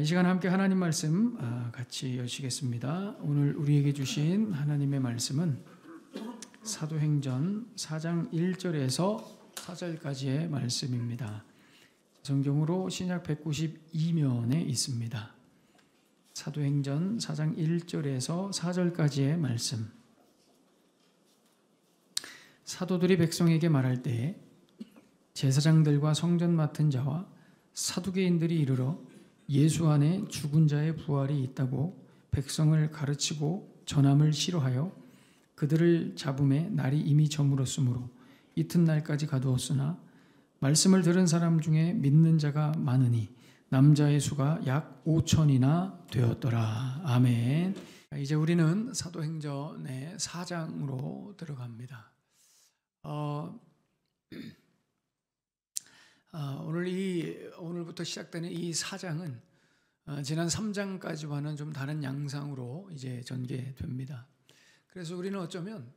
이 시간 함께 하나님 말씀 같이 여시겠습니다. 오늘 우리에게 주신 하나님의 말씀은 사도행전 4장 1절에서 4절까지의 말씀입니다. 성경으로 신약 192면에 있습니다. 사도행전 4장 1절에서 4절까지의 말씀. 사도들이 백성에게 말할 때 제사장들과 성전 맡은 자와 사두개인들이 이르러 예수 안에 죽은 자의 부활이 있다고 백성을 가르치고 전함을 싫어하여 그들을 잡음에 날이 이미 저물었으므로 이튿날까지 가두었으나 말씀을 들은 사람 중에 믿는 자가 많으니 남자의 수가 약 5천이나 되었더라. 아멘. 이제 우리는 사도행전의 4장으로 들어갑니다. 오늘부터 시작되는 이 4장은 지난 3장까지와는 좀 다른 양상으로 이제 전개됩니다. 그래서 우리는 어쩌면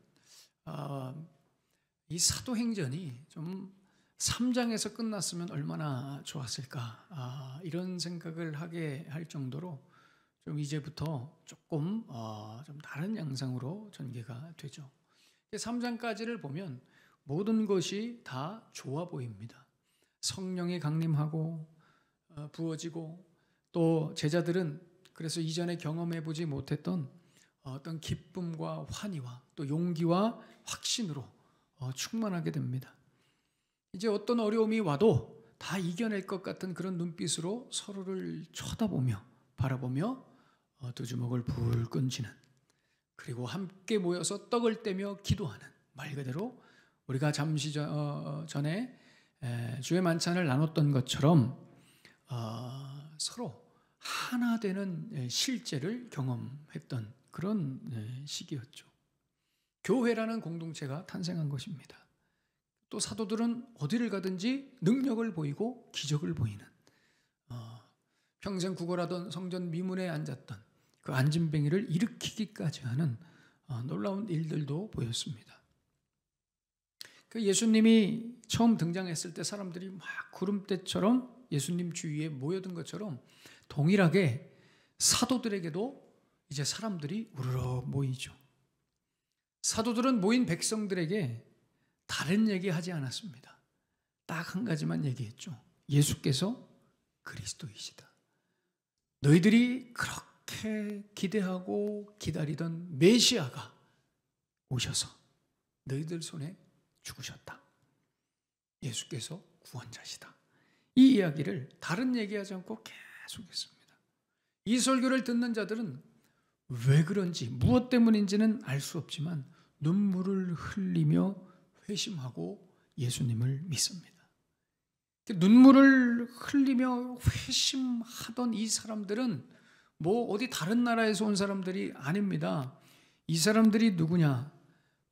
이 사도행전이 좀 3장에서 끝났으면 얼마나 좋았을까 이런 생각을 하게 할 정도로 좀 이제부터 조금 좀 다른 양상으로 전개가 되죠. 3장까지를 보면 모든 것이 다 좋아 보입니다. 성령이 강림하고 부어지고 또 제자들은 그래서 이전에 경험해보지 못했던 어떤 기쁨과 환희와 또 용기와 확신으로 충만하게 됩니다. 이제 어떤 어려움이 와도 다 이겨낼 것 같은 그런 눈빛으로 서로를 쳐다보며 바라보며 두 주먹을 불끈 쥐는, 그리고 함께 모여서 떡을 떼며 기도하는, 말 그대로 우리가 잠시 전에 주의 만찬을 나눴던 것처럼 서로 하나 되는 실제를 경험했던 그런 시기였죠. 교회라는 공동체가 탄생한 것입니다. 또 사도들은 어디를 가든지 능력을 보이고 기적을 보이는, 평생 구걸하던 성전 미문에 앉았던 그 안진뱅이를 일으키기까지 하는 놀라운 일들도 보였습니다. 그 예수님이 처음 등장했을 때 사람들이 막 구름대처럼 예수님 주위에 모여든 것처럼 동일하게 사도들에게도 이제 사람들이 우르르 모이죠. 사도들은 모인 백성들에게 다른 얘기하지 않았습니다. 딱 한 가지만 얘기했죠. 예수께서 그리스도이시다. 너희들이 그렇게 기대하고 기다리던 메시아가 오셔서 너희들 손에 죽으셨다. 예수께서 구원자시다. 이 이야기를 다른 얘기하지 않고 계속했습니다. 이 설교를 듣는 자들은 왜 그런지 무엇 때문인지는 알 수 없지만 눈물을 흘리며 회심하고 예수님을 믿습니다. 눈물을 흘리며 회심하던 이 사람들은 뭐 어디 다른 나라에서 온 사람들이 아닙니다. 이 사람들이 누구냐?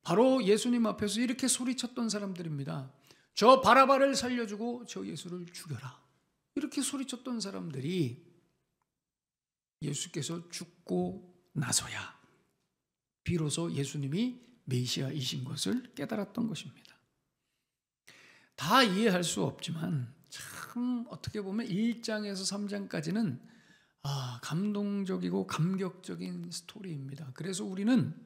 바로 예수님 앞에서 이렇게 소리쳤던 사람들입니다. 저 바라바를 살려주고 저 예수를 죽여라. 이렇게 소리쳤던 사람들이 예수께서 죽고 나서야 비로소 예수님이 메시아이신 것을 깨달았던 것입니다. 다 이해할 수 없지만 참 어떻게 보면 1장에서 3장까지는 감동적이고 감격적인 스토리입니다. 그래서 우리는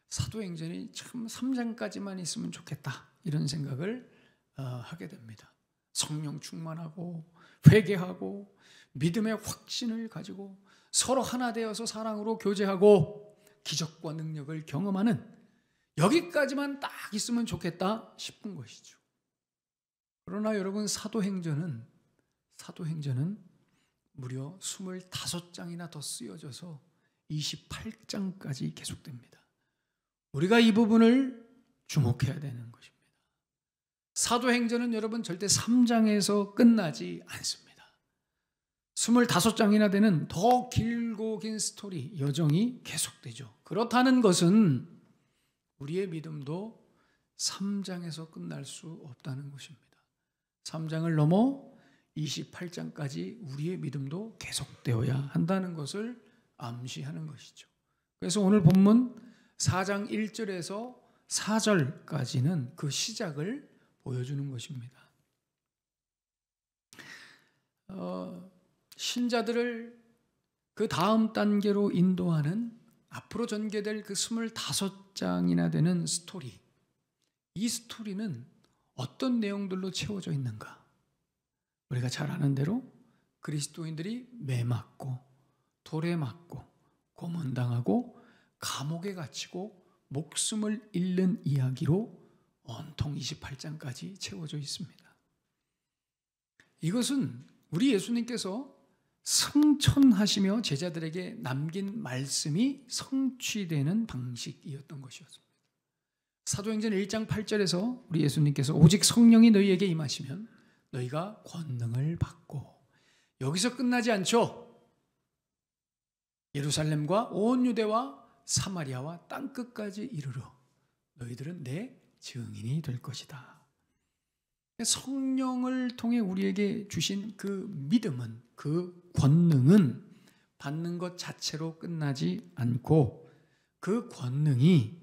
사도행전이 참 3장까지만 있으면 좋겠다 이런 생각을 하게 됩니다. 성령 충만하고 회개하고 믿음의 확신을 가지고 서로 하나 되어서 사랑으로 교제하고 기적과 능력을 경험하는, 여기까지만 딱 있으면 좋겠다 싶은 것이죠. 그러나 여러분, 사도행전은 무려 25장이나 더 쓰여져서 28장까지 계속됩니다. 우리가 이 부분을 주목해야 되는 것입니다. 사도행전은 여러분 절대 3장에서 끝나지 않습니다. 25장이나 되는 더 길고 긴 스토리, 여정이 계속되죠. 그렇다는 것은 우리의 믿음도 3장에서 끝날 수 없다는 것입니다. 3장을 넘어 28장까지 우리의 믿음도 계속되어야 한다는 것을 암시하는 것이죠. 그래서 오늘 본문 4장 1절에서 4절까지는 그 시작을 보여주는 것입니다. 신자들을 그 다음 단계로 인도하는 앞으로 전개될 그 25장이나 되는 스토리. 이 스토리는 어떤 내용들로 채워져 있는가? 우리가 잘 아는 대로 그리스도인들이 매 맞고 돌에 맞고 고문당하고 감옥에 갇히고 목숨을 잃는 이야기로 온통 28장까지 채워져 있습니다. 이것은 우리 예수님께서 승천하시며 제자들에게 남긴 말씀이 성취되는 방식이었던 것이었습니다. 사도행전 1장 8절에서 우리 예수님께서 오직 성령이 너희에게 임하시면 너희가 권능을 받고, 여기서 끝나지 않죠. 예루살렘과 온 유대와 사마리아와 땅끝까지 이르러 너희들은 내 증인이 될 것이다. 성령을 통해 우리에게 주신 그 믿음은, 그 권능은 받는 것 자체로 끝나지 않고, 그 권능이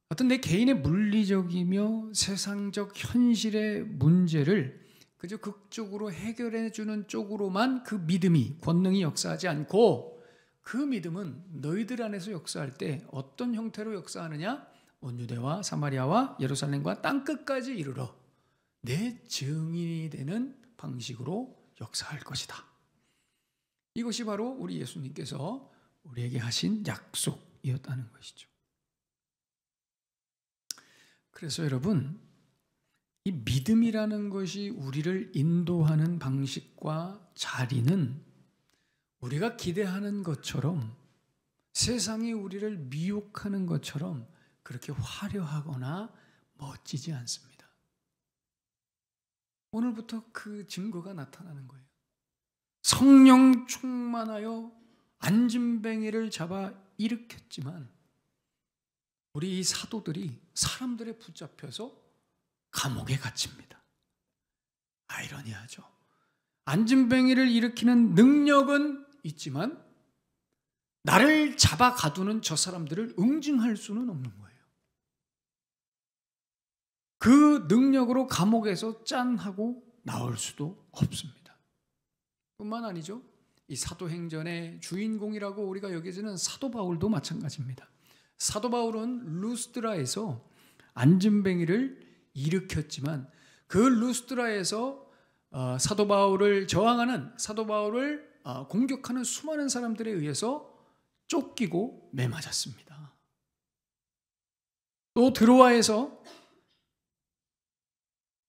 어떤 내 개인의 물리적이며 세상적 현실의 문제를 그저 극적으로 해결해 주는 쪽으로만 그 믿음이, 권능이 역사하지 않고, 그 믿음은 너희들 안에서 역사할 때 어떤 형태로 역사하느냐? 온 유대와 사마리아와 예루살렘과 땅끝까지 이르러 내 증인이 되는 방식으로 역사할 것이다. 이것이 바로 우리 예수님께서 우리에게 하신 약속이었다는 것이죠. 그래서 여러분, 이 믿음이라는 것이 우리를 인도하는 방식과 자리는 우리가 기대하는 것처럼, 세상이 우리를 미혹하는 것처럼 그렇게 화려하거나 멋지지 않습니다. 오늘부터 그 증거가 나타나는 거예요. 성령 충만하여 안진뱅이를 잡아 일으켰지만 우리 이 사도들이 사람들에 붙잡혀서 감옥에 갇힙니다. 아이러니하죠. 안진뱅이를 일으키는 능력은 있지만 나를 잡아 가두는 저 사람들을 응징할 수는 없는 거예요. 그 능력으로 감옥에서 짠 하고 나올 수도 없습니다. 뿐만 아니죠. 이 사도행전의 주인공이라고 우리가 여기지는 사도 바울도 마찬가지입니다. 사도 바울은 루스드라에서 안진뱅이를 일으켰지만 그 루스드라에서 사도 바울을 저항하는, 사도 바울을 공격하는 수많은 사람들에 의해서 쫓기고 매맞았습니다. 또 드로아에서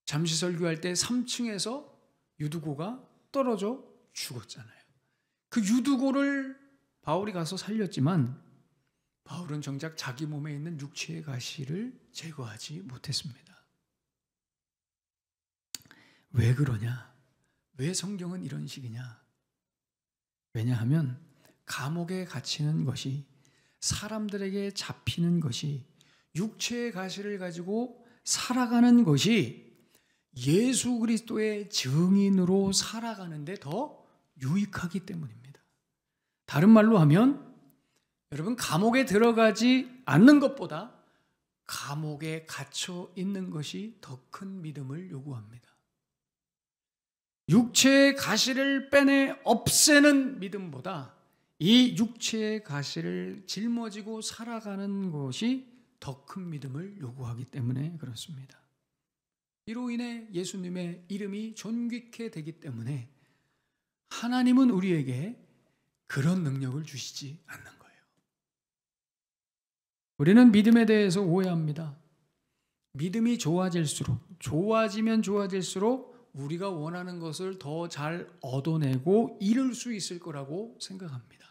잠시 설교할 때 3층에서 유두고가 떨어져 죽었잖아요. 그 유두고를 바울이 가서 살렸지만 바울은 정작 자기 몸에 있는 육체의 가시를 제거하지 못했습니다. 왜 그러냐? 왜 성경은 이런 식이냐? 왜냐하면 감옥에 갇히는 것이, 사람들에게 잡히는 것이, 육체의 가시를 가지고 살아가는 것이 예수 그리스도의 증인으로 살아가는데 더 유익하기 때문입니다. 다른 말로 하면 여러분, 감옥에 들어가지 않는 것보다 감옥에 갇혀 있는 것이 더 큰 믿음을 요구합니다. 육체의 가시를 빼내 없애는 믿음보다 이 육체의 가시를 짊어지고 살아가는 것이 더 큰 믿음을 요구하기 때문에 그렇습니다. 이로 인해 예수님의 이름이 존귀케 되기 때문에 하나님은 우리에게 그런 능력을 주시지 않는 거예요. 우리는 믿음에 대해서 오해합니다. 믿음이 좋아질수록, 좋아지면 좋아질수록 우리가 원하는 것을 더 잘 얻어내고 이룰 수 있을 거라고 생각합니다.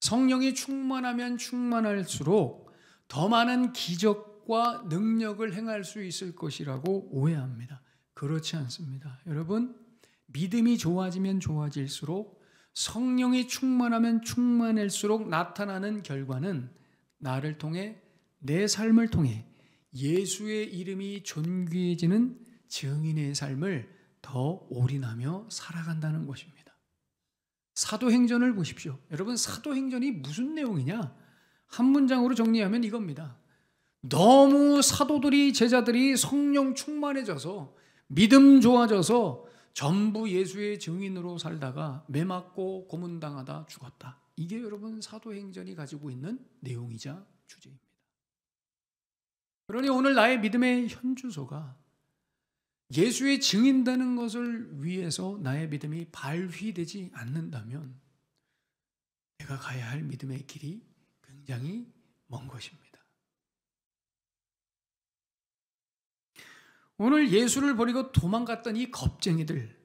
성령이 충만하면 충만할수록 더 많은 기적과 능력을 행할 수 있을 것이라고 오해합니다. 그렇지 않습니다. 여러분, 믿음이 좋아지면 좋아질수록, 성령이 충만하면 충만할수록 나타나는 결과는 나를 통해, 내 삶을 통해 예수의 이름이 존귀해지는 증인의 삶을 더 올인하며 살아간다는 것입니다. 사도행전을 보십시오. 여러분, 사도행전이 무슨 내용이냐? 한 문장으로 정리하면 이겁니다. 너무 사도들이, 제자들이 성령 충만해져서 믿음 좋아져서 전부 예수의 증인으로 살다가 매 맞고 고문당하다 죽었다. 이게 여러분 사도행전이 가지고 있는 내용이자 주제입니다. 그러니 오늘 나의 믿음의 현주소가 예수의 증인되는 것을 위해서 나의 믿음이 발휘되지 않는다면 내가 가야 할 믿음의 길이 굉장히 먼 것입니다. 오늘 예수를 버리고 도망갔던 이 겁쟁이들,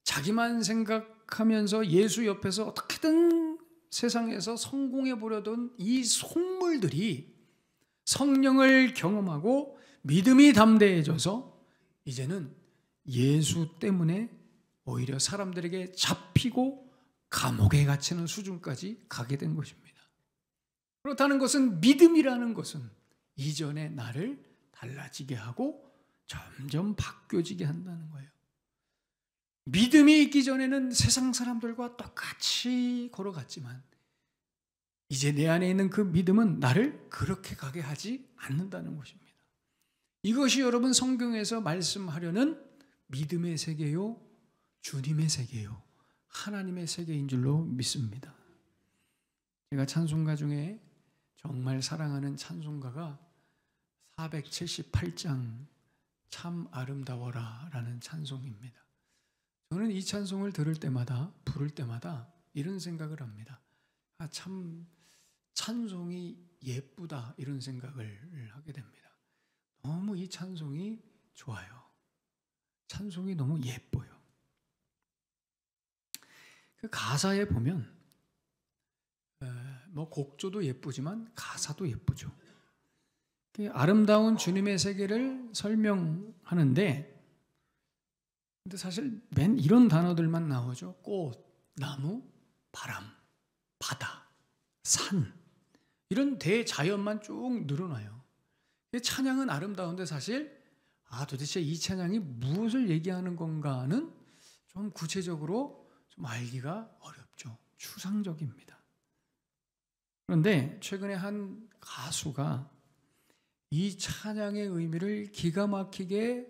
자기만 생각하면서 예수 옆에서 어떻게든 세상에서 성공해 보려던 이 속물들이 성령을 경험하고 믿음이 담대해져서 이제는 예수 때문에 오히려 사람들에게 잡히고 감옥에 갇히는 수준까지 가게 된 것입니다. 그렇다는 것은 믿음이라는 것은 이전의 나를 달라지게 하고 점점 바뀌어지게 한다는 거예요. 믿음이 있기 전에는 세상 사람들과 똑같이 걸어갔지만 이제 내 안에 있는 그 믿음은 나를 그렇게 가게 하지 않는다는 것입니다. 이것이 여러분 성경에서 말씀하려는 믿음의 세계요, 주님의 세계요, 하나님의 세계인 줄로 믿습니다. 제가 찬송가 중에 정말 사랑하는 찬송가가 478장 참 아름다워라 라는 찬송입니다. 저는 이 찬송을 들을 때마다, 부를 때마다 이런 생각을 합니다. 참 찬송이 예쁘다, 이런 생각을 하게 됩니다. 너무 이 찬송이 좋아요. 찬송이 너무 예뻐요. 그 가사에 보면 뭐 곡조도 예쁘지만 가사도 예쁘죠. 아름다운 주님의 세계를 설명하는데 근데 사실 맨 이런 단어들만 나오죠. 꽃, 나무, 바람, 바다, 산 이런 대자연만 쭉 늘어나요. 찬양은 아름다운데 사실 도대체 이 찬양이 무엇을 얘기하는 건가는 좀 구체적으로 좀 알기가 어렵죠. 추상적입니다. 그런데 최근에 한 가수가 이 찬양의 의미를 기가 막히게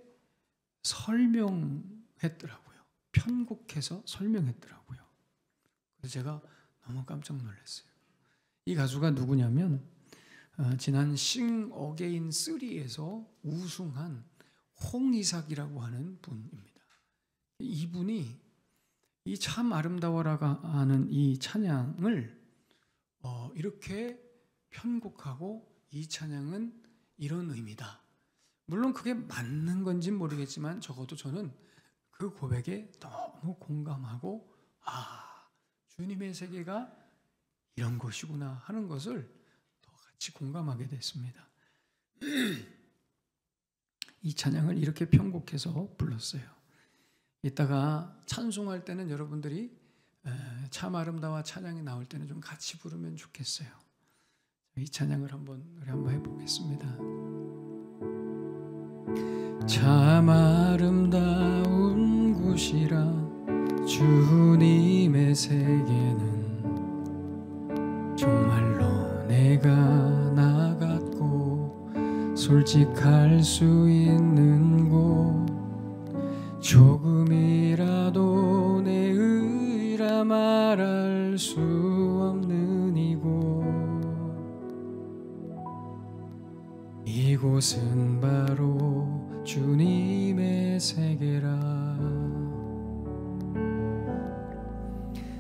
설명했더라고요. 편곡해서 설명했더라고요. 그래서 제가 너무 깜짝 놀랐어요. 이 가수가 누구냐면 지난 싱 어게인 3에서 우승한 홍이삭이라고 하는 분입니다. 이분이 이 참 아름다워라가 하는 이 찬양을 이렇게 편곡하고 이 찬양은 이런 의미다. 물론 그게 맞는 건지 모르겠지만 적어도 저는 그 고백에 너무 공감하고 주님의 세계가 이런 것이구나 하는 것을 더 같이 공감하게 됐습니다. 이 찬양을 이렇게 편곡해서 불렀어요. 이따가 찬송할 때는 여러분들이 참 아름다워 찬양이 나올 때는 좀 같이 부르면 좋겠어요. 이 찬양을 우리 한번 해보겠습니다. 참 아름다운 곳이라 주님의 세계는 정말로 내가 나갔고 솔직할 수 있는 곳 조금이라도 내 의라 말할 수 없는 이곳은 바로 주님의 세계라.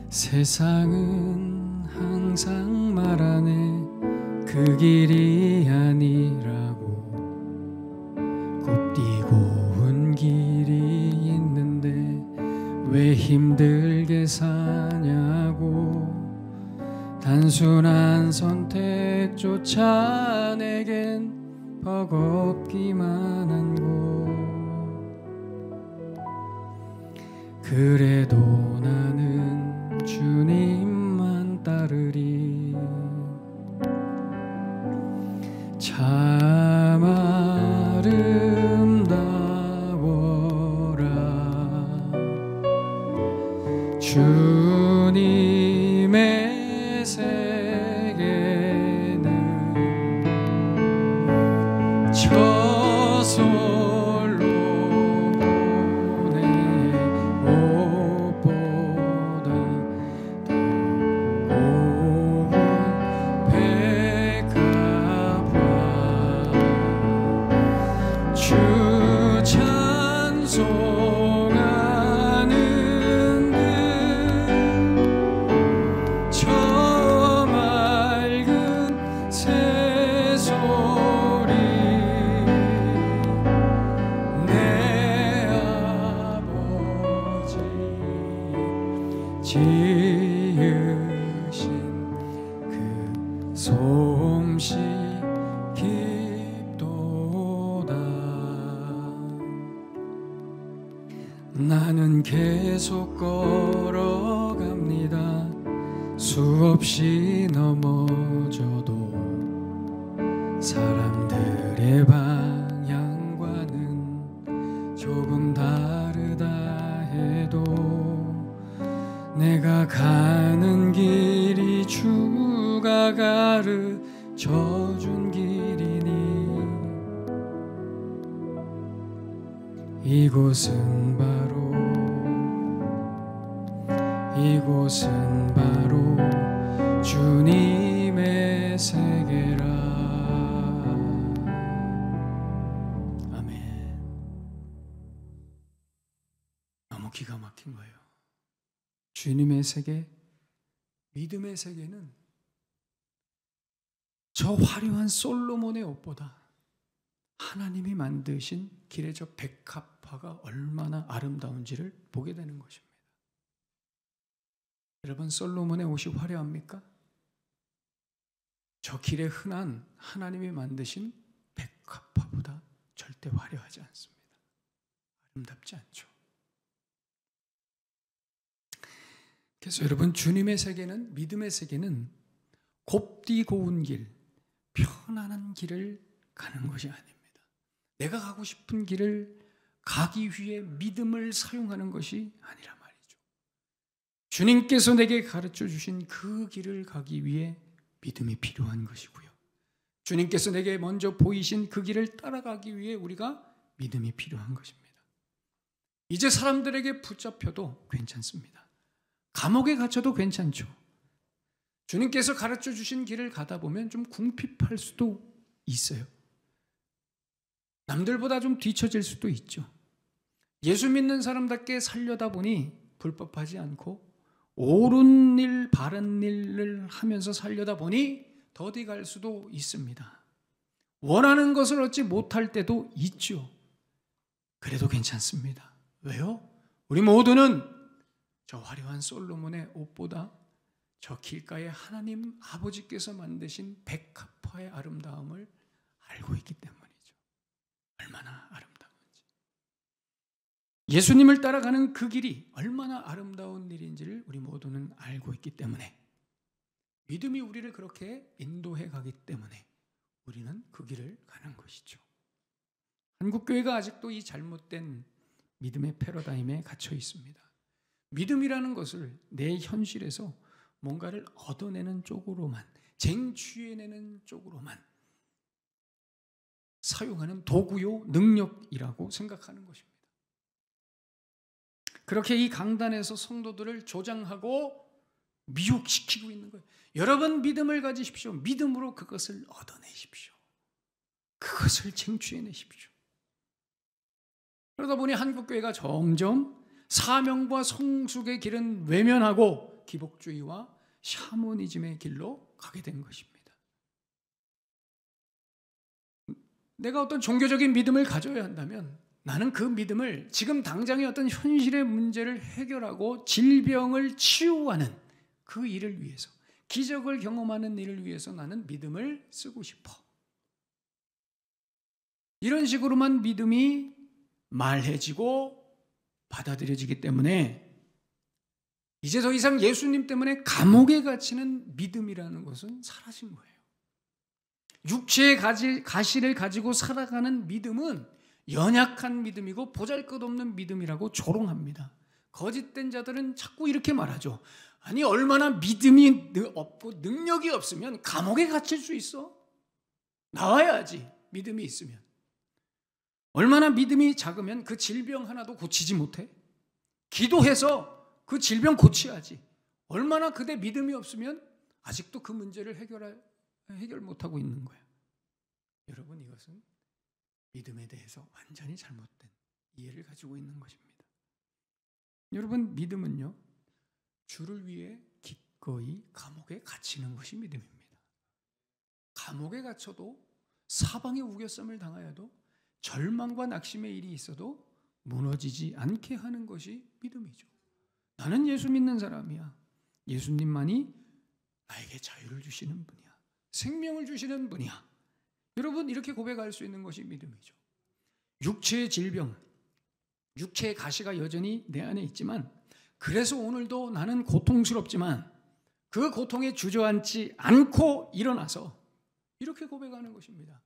세상은 항상 말하네 그 길이 아니라고 곱디고 온 길이 있는데 왜 힘들게 사냐고 단순한 선택조차 내겐 버겁기만 한 곳 그래도 나는 주님만 따르리. 참 아름다워라 주님의 세계는 저솔로 보내 수없이 넘어져도 사람들의 방향과는 조금 다르다 해도 내가 가는 길이 주가 가르쳐준 길이니 이곳은 바로 주님의 세계라. 아멘. 너무 기가 막힌 거예요. 주님의 세계, 믿음의 세계는 저 화려한 솔로몬의 옷보다 하나님이 만드신 길의 저 백합화가 얼마나 아름다운지를 보게 되는 것입니다. 여러분, 솔로몬의 옷이 화려합니까? 저 길에 흔한 하나님이 만드신 백합화보다 절대 화려하지 않습니다. 아름답지 않죠. 그래서 여러분, 주님의 세계는, 믿음의 세계는 곱디 고운 길, 편안한 길을 가는 것이 아닙니다. 내가 가고 싶은 길을 가기 위해 믿음을 사용하는 것이 아니라 말이죠. 주님께서 내게 가르쳐 주신 그 길을 가기 위해 믿음이 필요한 것이고요. 주님께서 내게 먼저 보이신 그 길을 따라가기 위해 우리가 믿음이 필요한 것입니다. 이제 사람들에게 붙잡혀도 괜찮습니다. 감옥에 갇혀도 괜찮죠. 주님께서 가르쳐 주신 길을 가다 보면 좀 궁핍할 수도 있어요. 남들보다 좀 뒤처질 수도 있죠. 예수 믿는 사람답게 살려다 보니 불법하지 않고 옳은 일, 바른 일을 하면서 살려다 보니 더디 갈 수도 있습니다. 원하는 것을 얻지 못할 때도 있죠. 그래도 괜찮습니다. 왜요? 우리 모두는 저 화려한 솔로몬의 옷보다 저 길가에 하나님 아버지께서 만드신 백합화의 아름다움을 알고 있기 때문이죠. 얼마나 아름다운지. 예수님을 따라가는 그 길이 얼마나 아름다운 일인지를 우리 모두는 알고 있기 때문에, 믿음이 우리를 그렇게 인도해 가기 때문에 우리는 그 길을 가는 것이죠. 한국교회가 아직도 이 잘못된 믿음의 패러다임에 갇혀 있습니다. 믿음이라는 것을 내 현실에서 뭔가를 얻어내는 쪽으로만, 쟁취해내는 쪽으로만 사용하는 도구요, 능력이라고 생각하는 것입니다. 그렇게 이 강단에서 성도들을 조장하고 미혹시키고 있는 거예요. 여러분, 믿음을 가지십시오. 믿음으로 그것을 얻어내십시오. 그것을 쟁취해내십시오. 그러다 보니 한국교회가 점점 사명과 성숙의 길은 외면하고 기복주의와 샤머니즘의 길로 가게 된 것입니다. 내가 어떤 종교적인 믿음을 가져야 한다면 나는 그 믿음을 지금 당장의 어떤 현실의 문제를 해결하고 질병을 치유하는 그 일을 위해서, 기적을 경험하는 일을 위해서 나는 믿음을 쓰고 싶어. 이런 식으로만 믿음이 말해지고 받아들여지기 때문에 이제 더 이상 예수님 때문에 감옥에 갇히는 믿음이라는 것은 사라진 거예요. 육체의 가시를 가지고 살아가는 믿음은 연약한 믿음이고 보잘것없는 믿음이라고 조롱합니다. 거짓된 자들은 자꾸 이렇게 말하죠. 아니, 얼마나 믿음이 없고 능력이 없으면 감옥에 갇힐 수 있어? 나와야지, 믿음이 있으면. 얼마나 믿음이 작으면 그 질병 하나도 고치지 못해? 기도해서 그 질병 고쳐야지. 얼마나 그대 믿음이 없으면 아직도 그 문제를 해결 못하고 있는 거야. 여러분, 이것은 믿음에 대해서 완전히 잘못된 이해를 가지고 있는 것입니다. 여러분, 믿음은요, 주를 위해 기꺼이 감옥에 갇히는 것이 믿음입니다. 감옥에 갇혀도, 사방의 우겨쌈을 당하여도, 절망과 낙심의 일이 있어도 무너지지 않게 하는 것이 믿음이죠. 나는 예수 믿는 사람이야. 예수님만이 나에게 자유를 주시는 분이야. 생명을 주시는 분이야. 여러분, 이렇게 고백할 수 있는 것이 믿음이죠. 육체의 질병, 육체의 가시가 여전히 내 안에 있지만, 그래서 오늘도 나는 고통스럽지만 그 고통에 주저앉지 않고 일어나서 이렇게 고백하는 것입니다.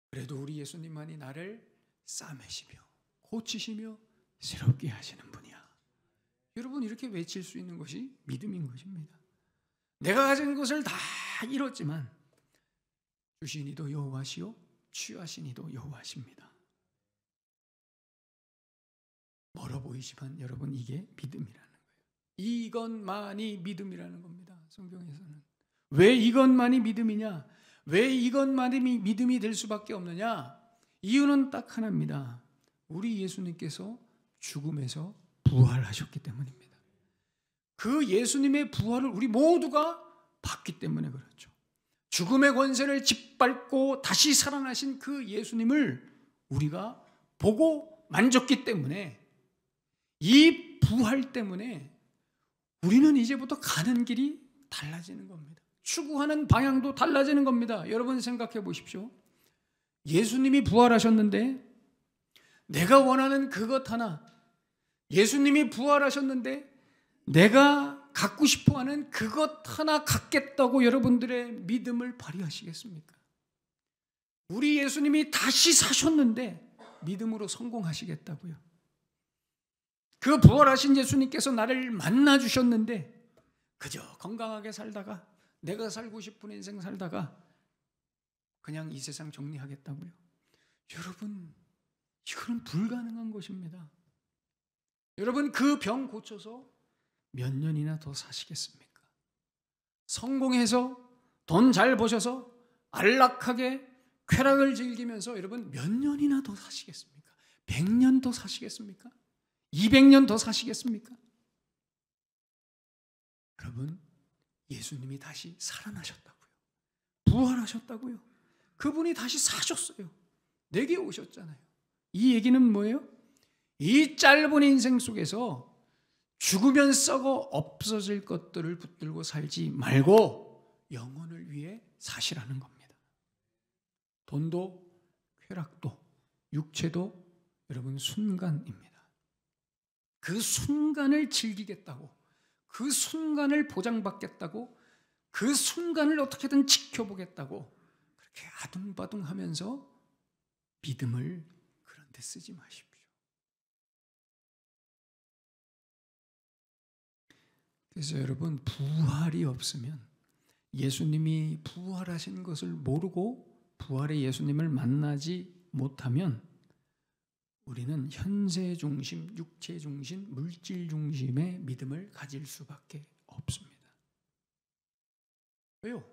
그래도 우리 예수님만이 나를 싸매시며 고치시며 새롭게 하시는 분이야. 여러분, 이렇게 외칠 수 있는 것이 믿음인 것입니다. 내가 가진 것을 다 잃었지만 주신 이도 여호와시요 취하신 이도 여호와십니다. 멀어 보이지만 여러분, 이게 믿음이라는 거예요. 이것만이 믿음이라는 겁니다. 성경에서는. 왜 이것만이 믿음이냐? 왜 이것만이 믿음이 될 수밖에 없느냐? 이유는 딱 하나입니다. 우리 예수님께서 죽음에서 부활하셨기 때문입니다. 그 예수님의 부활을 우리 모두가 봤기 때문에 그렇죠. 죽음의 권세를 짓밟고 다시 살아나신 그 예수님을 우리가 보고 만졌기 때문에, 이 부활 때문에 우리는 이제부터 가는 길이 달라지는 겁니다. 추구하는 방향도 달라지는 겁니다. 여러분 생각해 보십시오. 예수님이 부활하셨는데 내가 원하는 그것 하나, 예수님이 부활하셨는데 내가 갖고 싶어하는 그것 하나 갖겠다고 여러분들의 믿음을 발휘하시겠습니까? 우리 예수님이 다시 사셨는데 믿음으로 성공하시겠다고요? 그 부활하신 예수님께서 나를 만나 주셨는데 그저 건강하게 살다가, 내가 살고 싶은 인생 살다가 그냥 이 세상 정리하겠다고요? 여러분, 이거는 불가능한 것입니다. 여러분, 그 병 고쳐서 몇 년이나 더 사시겠습니까? 성공해서 돈 잘 버셔서 안락하게 쾌락을 즐기면서 여러분 몇 년이나 더 사시겠습니까? 100년 더 사시겠습니까? 200년 더 사시겠습니까? 여러분, 예수님이 다시 살아나셨다고요. 부활하셨다고요. 그분이 다시 사셨어요. 내게 오셨잖아요. 이 얘기는 뭐예요? 이 짧은 인생 속에서 죽으면 썩어 없어질 것들을 붙들고 살지 말고 영혼을 위해 사시라는 겁니다. 돈도 쾌락도 육체도 여러분 순간입니다. 그 순간을 즐기겠다고, 그 순간을 보장받겠다고, 그 순간을 어떻게든 지켜보겠다고 그렇게 아둥바둥하면서 믿음을 그런 데 쓰지 마십시오. 그래서 여러분, 부활이 없으면, 예수님이 부활하신 것을 모르고 부활의 예수님을 만나지 못하면 우리는 현세 중심, 육체 중심, 물질 중심의 믿음을 가질 수밖에 없습니다. 왜요?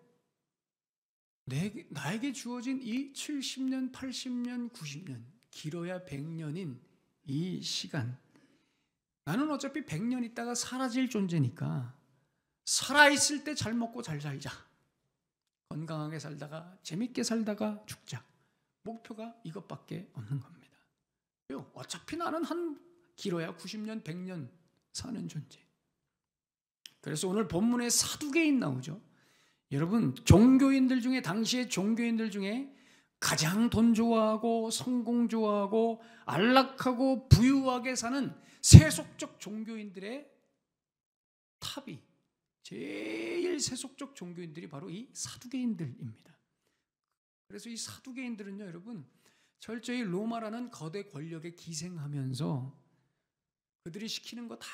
나에게 주어진 이 70년, 80년, 90년, 길어야 100년인 이 시간, 나는 어차피 100년 있다가 사라질 존재니까 살아있을 때 잘 먹고 잘 살자. 건강하게 살다가 재밌게 살다가 죽자. 목표가 이것밖에 없는 겁니다. 어차피 나는 길어야 90년, 100년 사는 존재. 그래서 오늘 본문에 사두개인 나오죠. 여러분, 종교인들 중에, 당시의 종교인들 중에 가장 돈 좋아하고 성공 좋아하고 안락하고 부유하게 사는 세속적 종교인들의 탑이, 제일 세속적 종교인들이 바로 이 사두개인들입니다. 그래서 이 사두개인들은요, 여러분, 철저히 로마라는 거대 권력에 기생하면서 그들이 시키는 거 다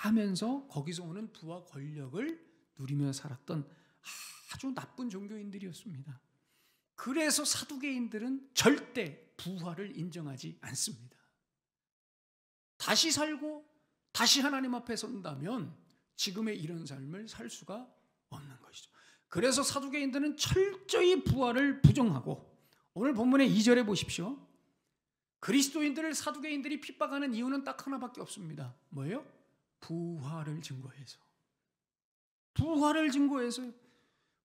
하면서 거기서 오는 부와 권력을 누리며 살았던 아주 나쁜 종교인들이었습니다. 그래서 사두개인들은 절대 부활을 인정하지 않습니다. 다시 살고 다시 하나님 앞에 선다면 지금의 이런 삶을 살 수가 없는 것이죠. 그래서 사두개인들은 철저히 부활을 부정하고, 오늘 본문의 2절에 보십시오. 그리스도인들을 사두개인들이 핍박하는 이유는 딱 하나밖에 없습니다. 뭐예요? 부활을 증거해서. 부활을 증거해서,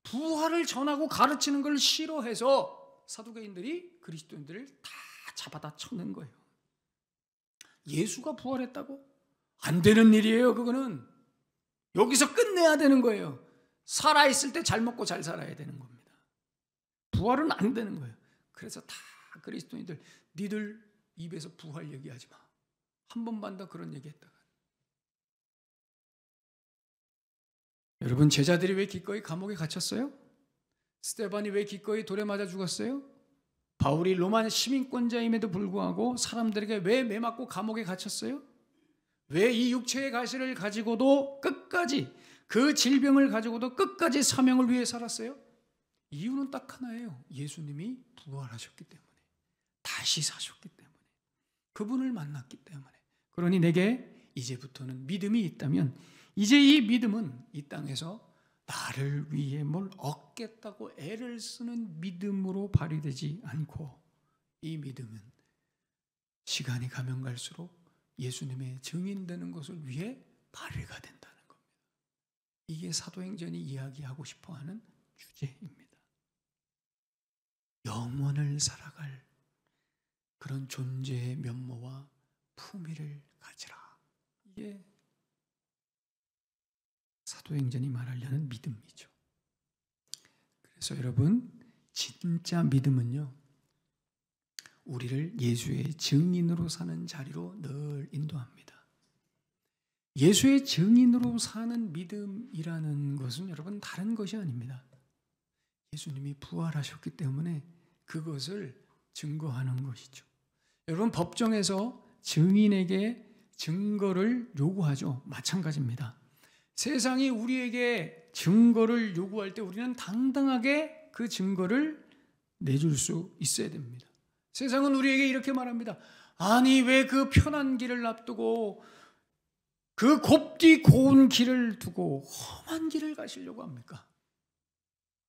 부활을 전하고 가르치는 걸 싫어해서 사두개인들이 그리스도인들을 다 잡아다 쳐는 거예요. 예수가 부활했다고? 안 되는 일이에요. 그거는 여기서 끝내야 되는 거예요. 살아있을 때 잘 먹고 잘 살아야 되는 겁니다. 부활은 안 되는 거예요. 그래서 다 그리스도인들, 니들 입에서 부활 얘기하지 마. 한 번만 더 그런 얘기했다가 여러분, 제자들이 왜 기꺼이 감옥에 갇혔어요? 스데반이 왜 기꺼이 돌에 맞아 죽었어요? 바울이 로마 시민권자임에도 불구하고 사람들에게 왜 매맞고 감옥에 갇혔어요? 왜 이 육체의 가시를 가지고도 끝까지, 그 질병을 가지고도 끝까지 사명을 위해 살았어요? 이유는 딱 하나예요. 예수님이 부활하셨기 때문에, 다시 사셨기 때문에, 그분을 만났기 때문에. 그러니 내게 이제부터는 믿음이 있다면, 이제 이 믿음은 이 땅에서 나를 위해 뭘 얻겠다고 애를 쓰는 믿음으로 발휘되지 않고, 이 믿음은 시간이 가면 갈수록 예수님의 증인되는 것을 위해 발휘가 된다는 겁니다. 이게 사도행전이 이야기하고 싶어하는 주제입니다. 영원을 살아갈 그런 존재의 면모와 품위를 가지라. 이게 사도행전이 말하려는 믿음이죠. 그래서 여러분, 진짜 믿음은요, 우리를 예수의 증인으로 사는 자리로 늘 인도합니다. 예수의 증인으로 사는 믿음이라는 것은 여러분 다른 것이 아닙니다. 예수님이 부활하셨기 때문에 그것을 증거하는 것이죠. 여러분, 법정에서 증인에게 증거를 요구하죠. 마찬가지입니다. 세상이 우리에게 증거를 요구할 때 우리는 당당하게 그 증거를 내줄 수 있어야 됩니다. 세상은 우리에게 이렇게 말합니다. 아니, 왜 그 편한 길을 놔두고 그 곱디 고운 길을 두고 험한 길을 가시려고 합니까?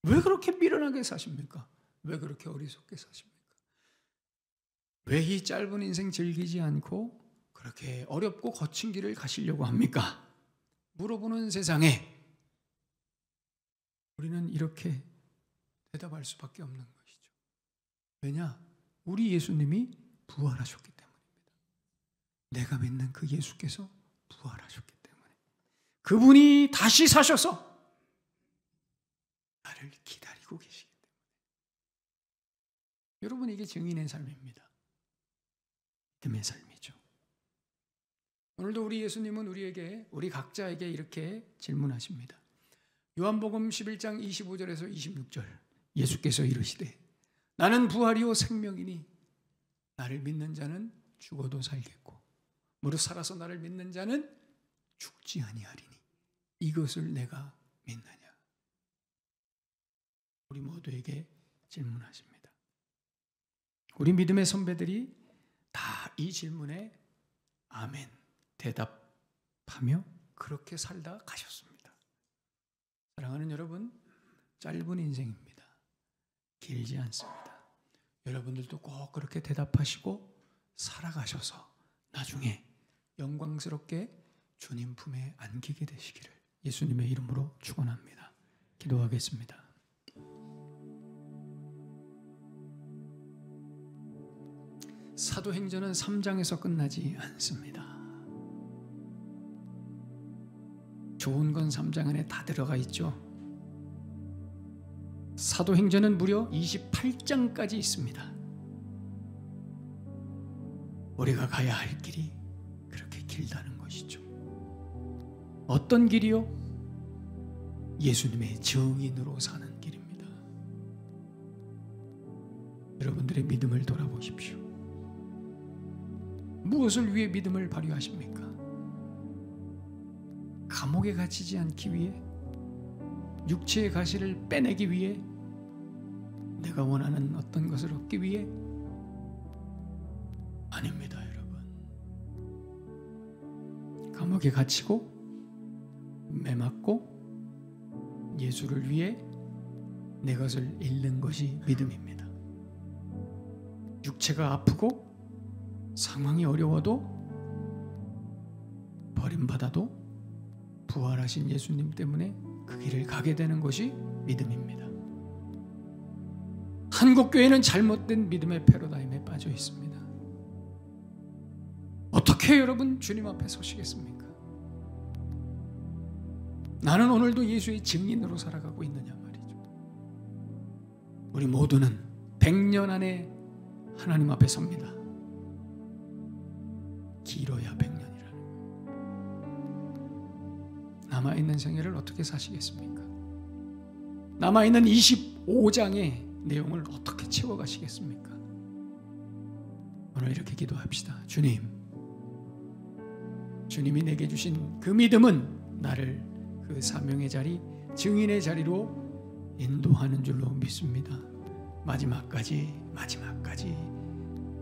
왜 그렇게 미련하게 사십니까? 왜 그렇게 어리석게 사십니까? 왜 이 짧은 인생 즐기지 않고 그렇게 어렵고 거친 길을 가시려고 합니까? 물어보는 세상에 우리는 이렇게 대답할 수밖에 없는 것이죠. 왜냐? 우리 예수님이 부활하셨기 때문입니다. 내가 믿는 그 예수께서 부활하셨기 때문에, 그분이 다시 사셔서 나를 기다리고 계시기 때문에. 여러분, 이게 증인의 삶입니다. 믿음의 삶이죠. 오늘도 우리 예수님은 우리 각자에게 이렇게 질문하십니다. 요한복음 11장 25절에서 26절, 예수께서 이르시되 나는 부활이요 생명이니 나를 믿는 자는 죽어도 살겠고 무릇 살아서 나를 믿는 자는 죽지 아니하리니 이것을 내가 믿느냐. 우리 모두에게 질문하십니다. 우리 믿음의 선배들이 다 이 질문에 아멘 대답하며 그렇게 살다 가셨습니다. 사랑하는 여러분, 짧은 인생입니다. 길지 않습니다. 여러분들도 꼭 그렇게 대답하시고 살아가셔서 나중에 영광스럽게 주님 품에 안기게 되시기를 예수님의 이름으로 축원합니다. 기도하겠습니다. 사도행전은 3장에서 끝나지 않습니다. 좋은 건 3장 안에 다 들어가 있죠. 사도행전은 무려 28장까지 있습니다. 우리가 가야 할 길이 그렇게 길다는 것이죠. 어떤 길이요? 예수님의 증인으로 사는 길입니다. 여러분들의 믿음을 돌아보십시오. 무엇을 위해 믿음을 발휘하십니까? 감옥에 갇히지 않기 위해? 육체의 가시를 빼내기 위해? 내가 원하는 어떤 것을 얻기 위해? 아닙니다, 여러분. 감옥에 갇히고 매맞고 예수를 위해 내 것을 잃는 것이 믿음입니다. 육체가 아프고 상황이 어려워도 버림받아도 부활하신 예수님 때문에 그 길을 가게 되는 것이 믿음입니다. 한국교회는 잘못된 믿음의 패러다임에 빠져 있습니다. 어떻게 여러분 주님 앞에 서시겠습니까? 나는 오늘도 예수의 증인으로 살아가고 있느냐 말이죠. 우리 모두는 100년 안에 하나님 앞에 섭니다. 길어야 100년이라는. 남아있는 생애를 어떻게 사시겠습니까? 남아있는 25장의 내용을 어떻게 채워가시겠습니까? 오늘 이렇게 기도합시다. 주님이 내게 주신 그 믿음은 나를 그 사명의 자리, 증인의 자리로 인도하는 줄로 믿습니다. 마지막까지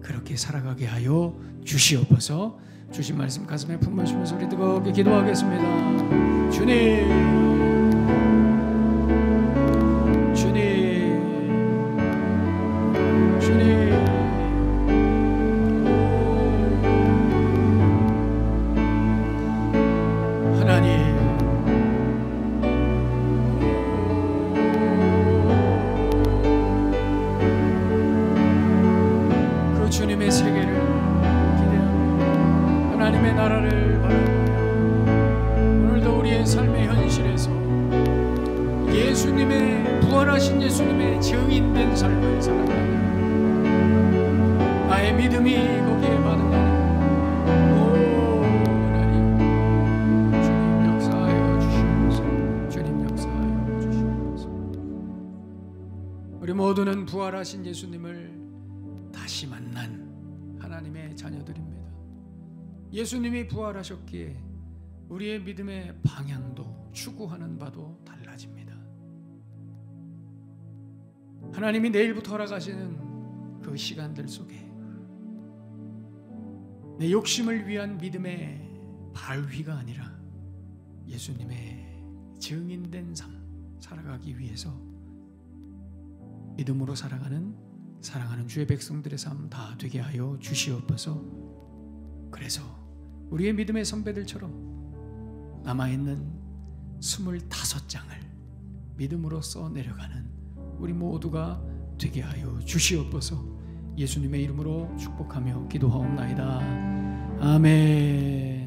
그렇게 살아가게 하여 주시옵소서. 주신 말씀 가슴에 품으시면서 우리 뜨겁게 기도하겠습니다. 주님 주님의 세계를 기대하며 하나님의 나라를 바라보며 오늘도 우리의 삶의 현실에서 예수님의 부활하신 예수님의 증인된 삶을 살아가는 나의 믿음이 거기에 반응하는 하나님, 주님 역사하여 주시옵소서. 주님 역사하여 주시옵소서. 우리 모두는 부활하신 예수님을 다시 만난 하나님의 자녀들입니다. 예수님이 부활하셨기에 우리의 믿음의 방향도 추구하는 바도 달라집니다. 하나님이 내일부터 허락하시는 그 시간들 속에 내 욕심을 위한 믿음의 발휘가 아니라 예수님의 증인된 삶 살아가기 위해서 믿음으로 사랑하는 주의 백성들의 삶 다 되게 하여 주시옵소서. 그래서 우리의 믿음의 선배들처럼 남아있는 25장을 믿음으로 써내려가는 우리 모두가 되게 하여 주시옵소서. 예수님의 이름으로 축복하며 기도하옵나이다. 아멘.